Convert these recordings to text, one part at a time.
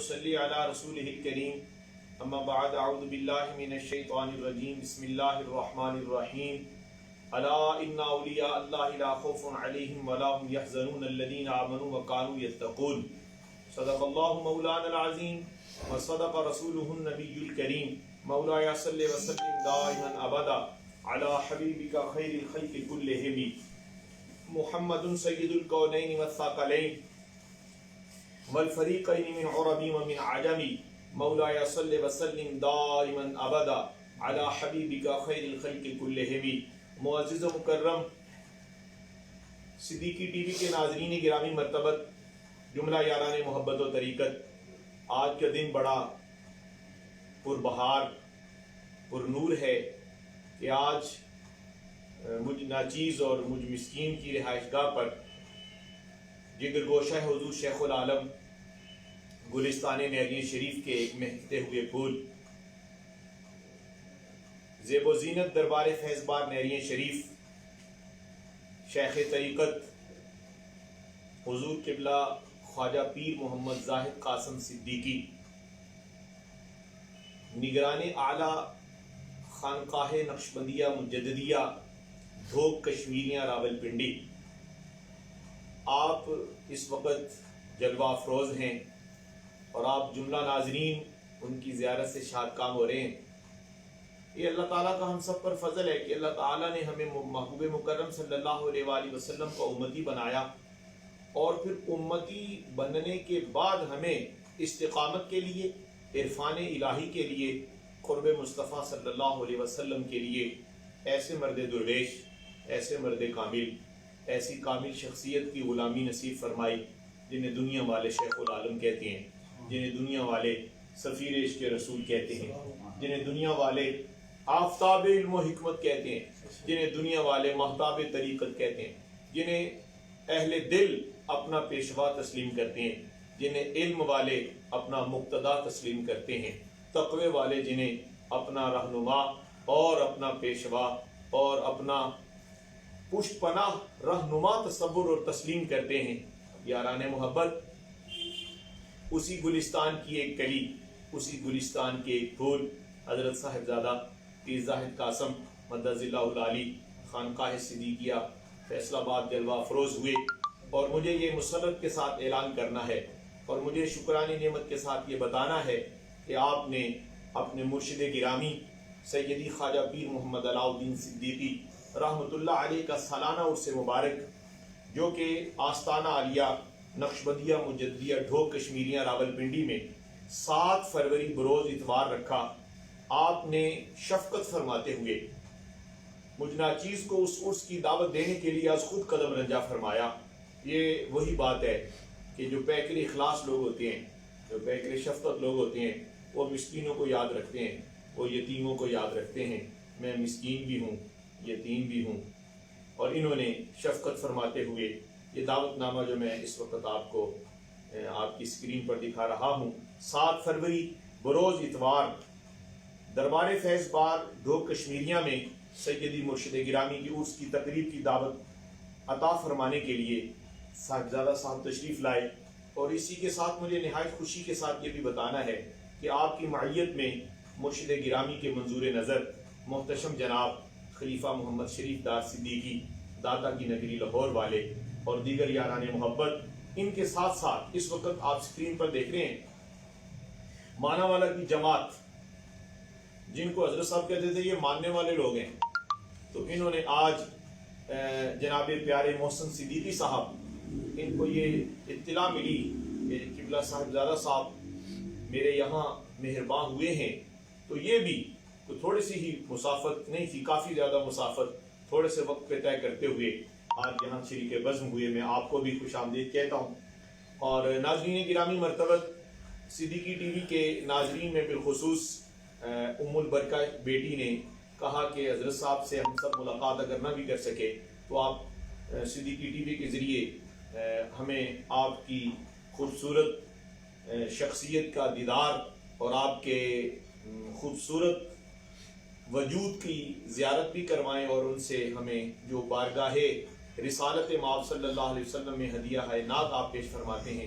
ونصلي على رسوله الكريم اما بعد اعوذ بالله من الشيطان الرجيم بسم الله الرحمن الرحيم الا ان اولیاء اللہ لا خوف علیہم ولا هم يحزنون الذين آمنوا وكانوا يتقون صدق اللہ مولانا العظیم وصدق رسوله النبی الکریم مولاي صل وسلم دائما ابدا على حبیبک خیر الخلق كلهم محمد سید الکونین والثقلین والفریقین من عرب ومن عجم مولاي صل وسلم دائما ابدا على حبیبک خیر الخلق كلهم۔ معزز و مکرم صدیقی ٹی وی کے ناظرین گرامی مرتبت، جملہ یاران محبت و طریقت، آج کا دن بڑا پربہار پر نور ہے کہ آج مجھ ناچیز اور مجھ مسکین کی رہائش گاہ پر جگر گوشہ حضور شیخ العالم گلستان نیرین شریف کے ایک مہکتے ہوئے پھول، زیب و زینت دربار فیض بار نیرین شریف، شیخ طریقت حضور قبلہ خواجہ پیر محمد زاہد قاسم صدیقی، نگران اعلیٰ خانقاہ نقشبندیہ مجددیہ دھوک کشمیریاں راولپنڈی، آپ اس وقت جلوہ افروز ہیں اور آپ جملہ ناظرین ان کی زیارت سے شاد کام ہو رہے ہیں۔ یہ اللہ تعالیٰ کا ہم سب پر فضل ہے کہ اللہ تعالیٰ نے ہمیں محبوب مکرم صلی اللہ علیہ وآلہ وسلم کو امتی بنایا، اور پھر امتی بننے کے بعد ہمیں استقامت کے لیے، عرفان الہی کے لیے، قرب مصطفیٰ صلی اللہ علیہ وسلم کے لیے ایسے مرد درویش، ایسے مرد کامل، ایسی کامل شخصیت کی غلامی نصیب فرمائی جنہیں دنیا والے شیخ العالم کہتے ہیں، جنہیں دنیا والے سفیر عشق رسول کہتے ہیں، جنہیں دنیا والے آفتاب علم و حکمت کہتے ہیں، جنہیں دنیا والے مہتاب طریقت کہتے ہیں، جنہیں اہل دل اپنا پیشوا تسلیم کرتے ہیں، جنہیں علم والے اپنا مقتدا تسلیم کرتے ہیں، تقوی والے جنہیں اپنا رہنما اور اپنا پیشوا اور اپنا پشت پناہ رہنما تصور اور تسلیم کرتے ہیں۔ یاران محبت، اسی گلستان کی ایک کلی، اسی گلستان کے ایک پھول، حضرت صاحبزادہ پیر زاہد قاسم مدد اللہ العالی خانقاہ صدیقیہ فیصل آباد جلوہ افروز ہوئے، اور مجھے یہ مسرت کے ساتھ اعلان کرنا ہے اور مجھے شکرانی نعمت کے ساتھ یہ بتانا ہے کہ آپ نے اپنے مرشد گرامی سیدی خواجہ پیر محمد علاء الدین صدیقی رحمۃ اللہ علیہ کا سالانہ عرس مبارک، جو کہ آستانہ عالیہ نقشبندیہ مجددیہ ڈھوک کشمیریاں راولپنڈی میں 7 فروری بروز اتوار رکھا، آپ نے شفقت فرماتے ہوئے مجھ ناچیز کو اس عرس کی دعوت دینے کے لیے از خود قدم رنجا فرمایا۔ یہ وہی بات ہے کہ جو پیکر اخلاص لوگ ہوتے ہیں، جو پیکر شفقت لوگ ہوتے ہیں، وہ مسکینوں کو یاد رکھتے ہیں، وہ یتیموں کو یاد رکھتے ہیں۔ میں مسکین بھی ہوں، یتیم بھی ہوں، اور انہوں نے شفقت فرماتے ہوئے یہ دعوت نامہ جو میں اس وقت آپ کو آپ کی اسکرین پر دکھا رہا ہوں، 7 فروری بروز اتوار دربار فیض بار ڈھوک کشمیریاں میں سیدی مرشد گرامی کی عرس کی تقریب کی دعوت عطا فرمانے کے لیے صاحبزادہ صاحب تشریف لائے، اور اسی کے ساتھ مجھے نہایت خوشی کے ساتھ یہ بھی بتانا ہے کہ آپ کی معیت میں مرشد گرامی کے منظور نظر محتشم جناب خلیفہ محمد شریف دار صدیقی داتا کی نگری لاہور والے اور دیگر یاران محبت، ان کے ساتھ ساتھ اس وقت آپ سکرین پر دیکھ رہے ہیں مانا والا کی جماعت، جن کو حضرت صاحب کہتے تھے یہ ماننے والے لوگ ہیں، تو انہوں نے آج جناب پیارے محسن صدیقی صاحب، ان کو یہ اطلاع ملی کہ قبلہ صاحبزادہ صاحب میرے یہاں مہربان ہوئے ہیں، تو یہ بھی تھوڑی سی ہی مسافت نہیں تھی، کافی زیادہ مسافت تھوڑے سے وقت پہ طے کرتے ہوئے آج یہاں شریک بزم ہوئے۔ میں آپ کو بھی خوش آمدید کہتا ہوں، اور ناظرین گرامی مرتبت، صدیقی ٹی وی کے ناظرین میں بالخصوص ام البرکہ بیٹی نے کہا کہ حضرت صاحب سے ہم سب ملاقات اگر نہ بھی کر سکے تو آپ صدیقی ٹی وی کے ذریعے ہمیں آپ کی خوبصورت شخصیت کا دیدار اور آپ کے خوبصورت وجود کی زیارت بھی کروائیں، اور ان سے ہمیں جو بارگاہ رسالت مآب صلی اللہ علیہ وسلم میں ہدیہ ہے نعت آپ پیش فرماتے ہیں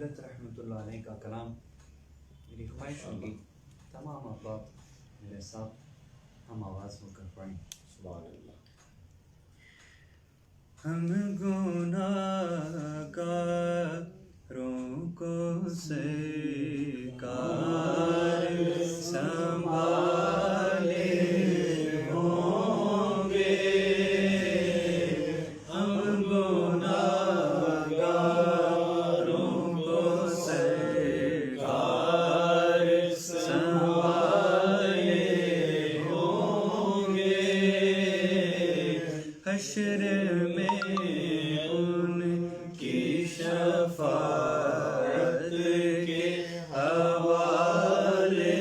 ملت رحمۃ اللہ علیہ کا کلام میری خواہش ہوگی تمام افراد میرے ساتھ ہم آواز ہو کر پڑھیں. سبحان اللہ. ہم گناہگاروں کو سرکار سنبھالے ہوں گے. ہم گناہگاروں کو سرکار سنبھالے ہوں گے. حشر میں ان کی شفاعت کے حوالے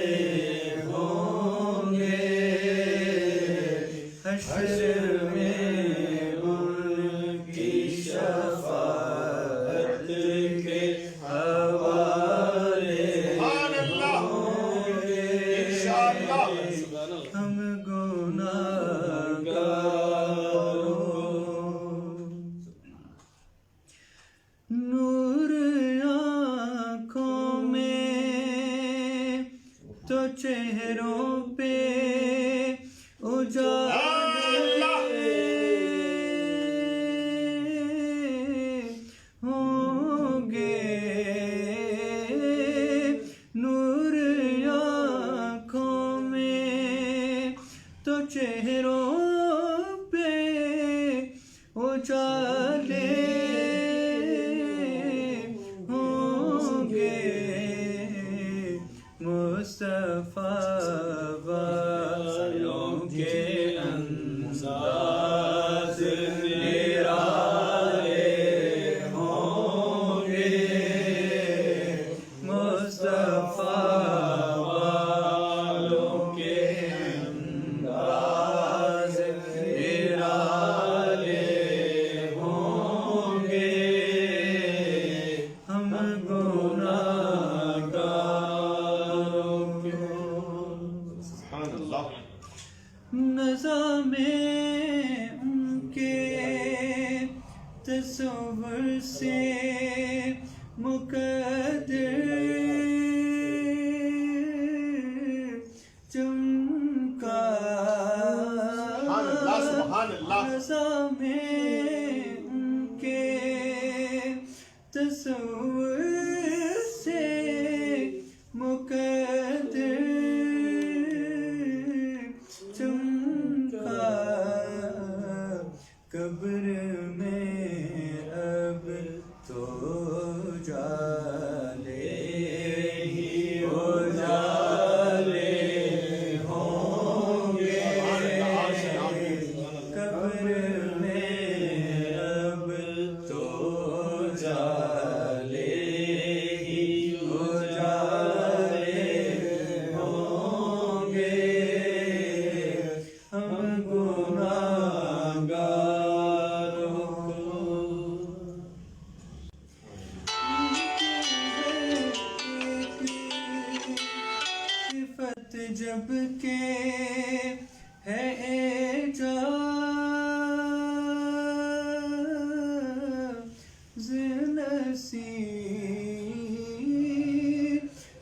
ہوں گے. حشر میں ان کی شفاعت کے حوالے سبحان اللہ. ہوں گے. انشاءاللہ. ہم گناہگاروں نور آنکھوں میں تو چہروں پہ اجالے ہوں گے. نور آنکھوں میں تو چہروں پہ اجالے ہوں گے. مصطفیٰ والوں کے انداز نرالے ہوں گے. مصطفیٰ والوں کے انداز نرالے ہوں گے. ہم گناہگاروں کو سبحان اللہ. نظام ان کے تصور سے مقدر چمکا. سبحان اللہ. سبحان اللہ. نظام ان کے تصور سے مقدر چمکا. قبر میں اب تو جالے ہی اجالے ہوں گے. قبر میں اب تو جالے ہی اجالے ہوں گے. ہم گناہگاروں کو صفت جب کہ ہے اعجاز نصیب.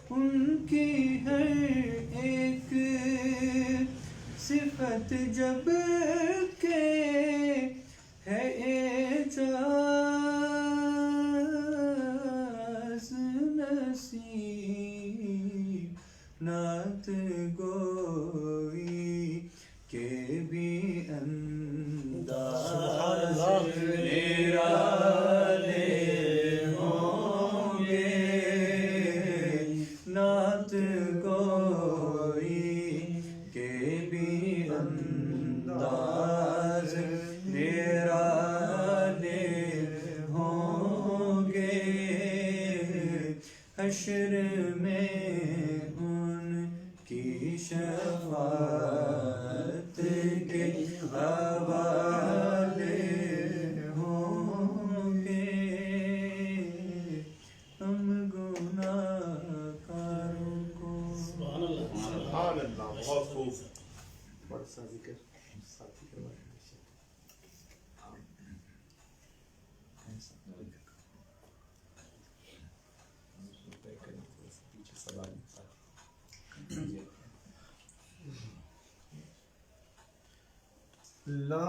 ان کی ہر ایک صفت جب کہ ہے اعجاز نصیب. نعت گوئی کے بھی انداز نرالے ہوں گے. نعت گوئی کے بھی انداز نرالے ہوں گے. حشر میں ان کی شفاعت کے حوالے ہوں گے. ہم گناہگاروں کو سبحان اللہ. بہت خوب. بڑا سا ذکر ساتھی کروایا. لا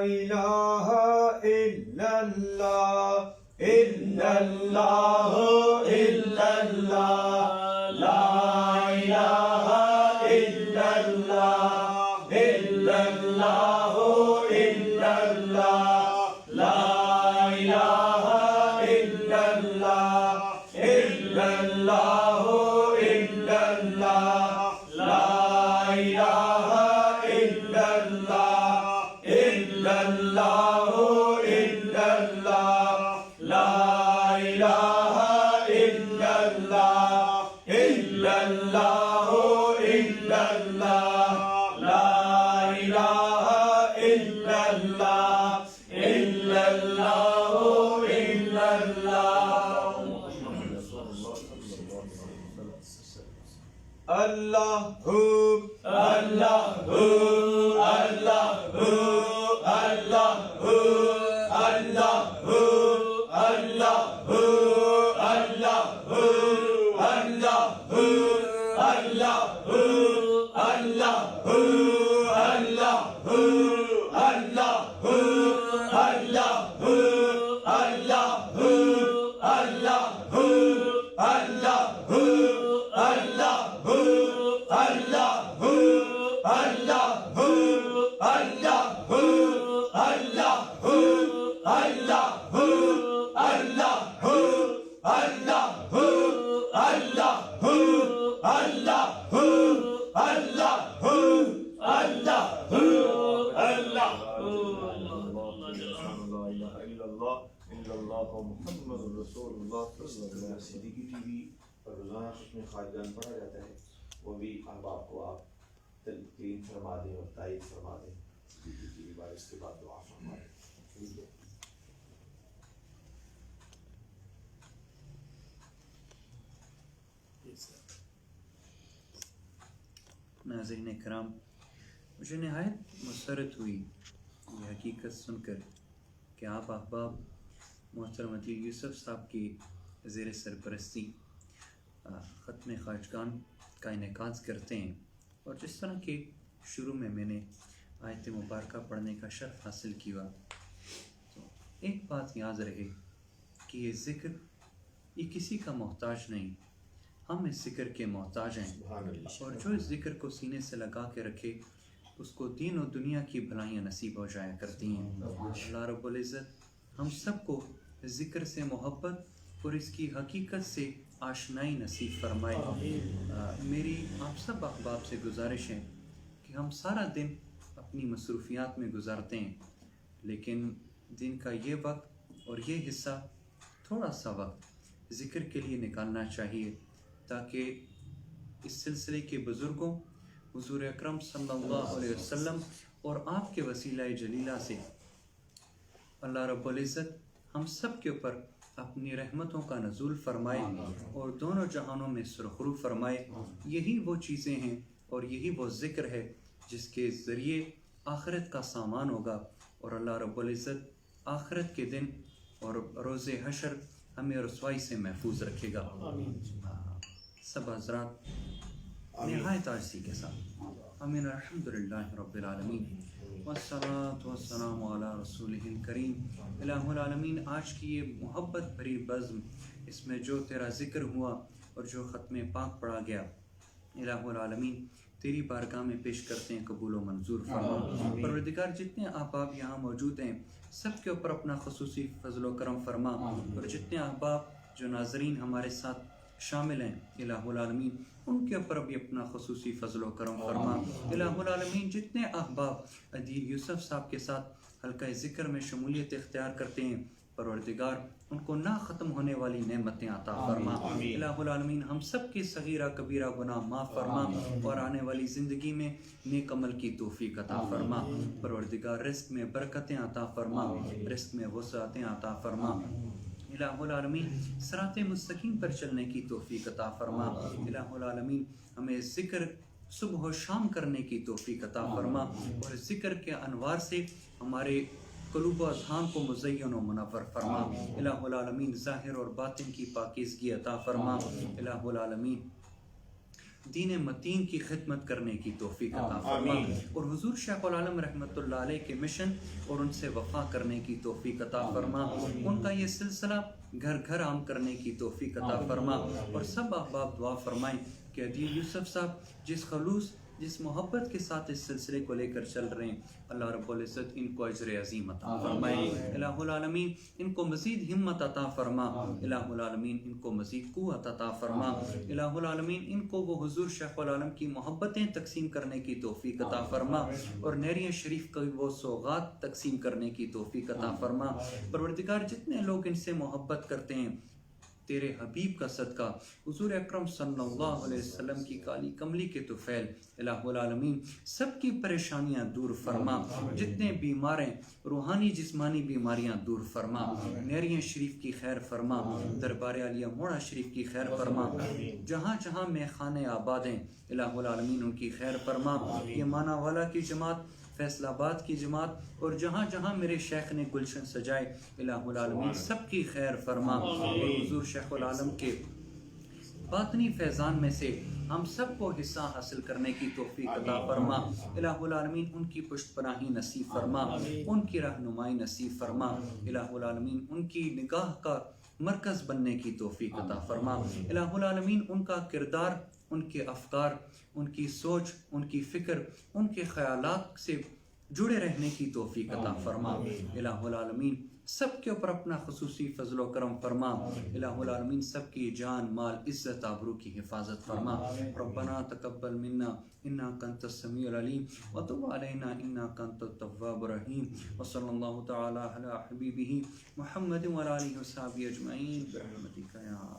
إله إلا الله إلا الله إلا الله لا إله إلا الله إلا الله إلا الله لا إله إلا الله إلا الله إلا الله لا إله إلا الله إلا الله إلا الله لا إله إلا الله إلا الله إلا الله لا إله إلا الله إلا الله إلا الله الله الله الله الله الله الله الله الله الله الله الله الله صدیقی ٹی وی پر روزانہ اس میں خارجان پڑھا جاتا ہے، وہ بھی احباب کو آپ تلقین فرما دیں اور تائید فرما دیں صدیقی ٹی وی بار، اس کے بعد دعا فرما دیں. ناظرین کرام، مجھے نہایت مسرت ہوئی یہ حقیقت سن کر کہ آپ احباب محترم عدیل یوسف صاحب کی زیر سرپرستی ختم خواجگان کا انعقاد کرتے ہیں، اور جس طرح کہ شروع میں نے آیت مبارکہ پڑھنے کا شرف حاصل کیا، تو ایک بات یاد رہے کہ یہ ذکر یہ کسی کا محتاج نہیں، ہم اس ذکر کے محتاج ہیں، اور جو اس ذکر کو سینے سے لگا کے رکھے اس کو دین و دنیا کی بھلائیاں نصیب ہو جایا کرتی ہیں۔ اللہ رب العزت ہم سب کو ذکر سے محبت اور اس کی حقیقت سے آشنائی نصیب فرمائے۔ میری آپ سب احباب سے گزارش ہے کہ ہم سارا دن اپنی مصروفیات میں گزارتے ہیں، لیکن دن کا یہ وقت اور یہ حصہ تھوڑا سا وقت ذکر کے لیے نکالنا چاہیے، تاکہ اس سلسلے کے بزرگوں حضور اکرم صلی اللہ علیہ وسلم اور آپ کے وسیلہ جلیلہ سے اللہ رب العزت ہم سب کے اوپر اپنی رحمتوں کا نزول فرمائے اور دونوں جہانوں میں سرخرو فرمائے۔ یہی وہ چیزیں ہیں اور یہی وہ ذکر ہے جس کے ذریعے آخرت کا سامان ہوگا، اور اللہ رب العزت آخرت کے دن اور روز حشر ہمیں رسوائی سے محفوظ رکھے گا۔ سب حضرات نہایت عاجزی کے ساتھ آمین الحمدللہ رب العالمین والصلاة والسلام علی رسولہ الکریم۔ الہ العالمین، آج کی یہ محبت بھری بزم، اس میں جو تیرا ذکر ہوا اور جو ختم پاک پڑھا گیا، الہ العالمین تیری بارگاہ میں پیش کرتے ہیں، قبول و منظور فرما۔ پروردگار جتنے احباب یہاں موجود ہیں سب کے اوپر اپنا خصوصی فضل و کرم فرما، اور جتنے احباب جو ناظرین ہمارے ساتھ شامل ہیں الہ العالمین ان کے اوپر بھی اپنا خصوصی فضل و کرم فرما۔ الہ العالمین جتنے احباب عدیل یوسف صاحب کے ساتھ حلقہ ذکر میں شمولیت اختیار کرتے ہیں، پروردگار ان کو نہ ختم ہونے والی نعمتیں عطا فرما۔ الہ العالمین ہم سب کی صغیرہ کبیرہ گناہ معاف فرما، اور آنے والی زندگی میں نیک عمل کی توفیق عطا فرما۔ پروردگار رزق میں برکتیں عطا فرما، رزق میں وسعتیں عطا فرما۔ الہ العالمین صراط مستقیم پر چلنے کی توفیق عطا فرما۔ الہ العالمین ہمیں ذکر صبح و شام کرنے کی توفیق عطا فرما، اور ذکر کے انوار سے ہمارے قلوب و اذہان کو مزین و منور فرما۔ الہ العالمین ظاہر اور باطن کی پاکیزگی عطا فرما۔ الہ العالمین دین متین کی خدمت کرنے کی توفیق عطا فرما، اور حضور شیخ العالم رحمۃ اللہ علیہ کے مشن اور ان سے وفا کرنے کی توفیق عطا فرما۔ ان کا یہ سلسلہ گھر گھر عام کرنے کی توفیق عطا فرما، اور سب احباب دعا فرمائیں کہ عدیل یوسف صاحب جس خلوص جس محبت کے ساتھ اس سلسلے کو لے کر چل رہے ہیں، اللہ رب العزت ان کو اجر عظیم عطا فرمائے۔ الہ العالمین ان کو مزید ہمت عطا فرما، الہ العالمین ان کو مزید قوت عطا فرما، الہ العالمین ان کو وہ حضور شیخ العالم کی محبتیں تقسیم کرنے کی توفیق عطا فرما، اور نیریہ شریف کی وہ سوغات تقسیم کرنے کی توفیق عطا فرما۔ پروردگار جتنے لوگ ان سے محبت کرتے ہیں تیرے حبیب کا صدقہ، حضور اکرم صلی اللہ علیہ وسلم کی کالی کملی کے طفیل، الہ العالمین سب کی پریشانیاں دور فرما، جتنے بیمار ہیں روحانی جسمانی بیماریاں دور فرما، نیریہ شریف کی خیر فرما، دربار عالیہ موڑا شریف کی خیر فرما، جہاں جہاں میخانے آباد ہیں الہ العالمین ان کی خیر فرما، یہ مانا والا کی جماعت، فیصل آباد کی جماعت، اور جہاں جہاں میرے شیخ نے گلشن سجائے الہ العالمین سب کی خیر فرما، اور حضور شیخ العالم کے باطنی فیضان میں سے ہم سب کو حصہ حاصل کرنے کی توفیق عطا فرما۔ الہ العالمین ان کی پشت پناہی نصیب فرما، ان کی رہنمائی نصیب فرما، الہ العالمین ان کی نگاہ کا مرکز بننے کی توفیق عطا فرما۔ الہ العالمین ان کا کردار، ان کے افکار، ان کی سوچ، ان کی فکر، ان کے خیالات سے جڑے رہنے کی توفیق عطا فرما۔ الہ العالمین سب کے اوپر اپنا خصوصی فضل و کرم فرما، الہ العالمین سب کی جان مال عزت آبرو کی حفاظت فرما۔ ربنا تقبل منا انک انت السمیع العلیم وتب علینا انک انت التواب الرحیم، وصلی اللہ تعالی علی حبیبہ محمد وعلی آلہ وصحبہ اجمعین برحمتک یا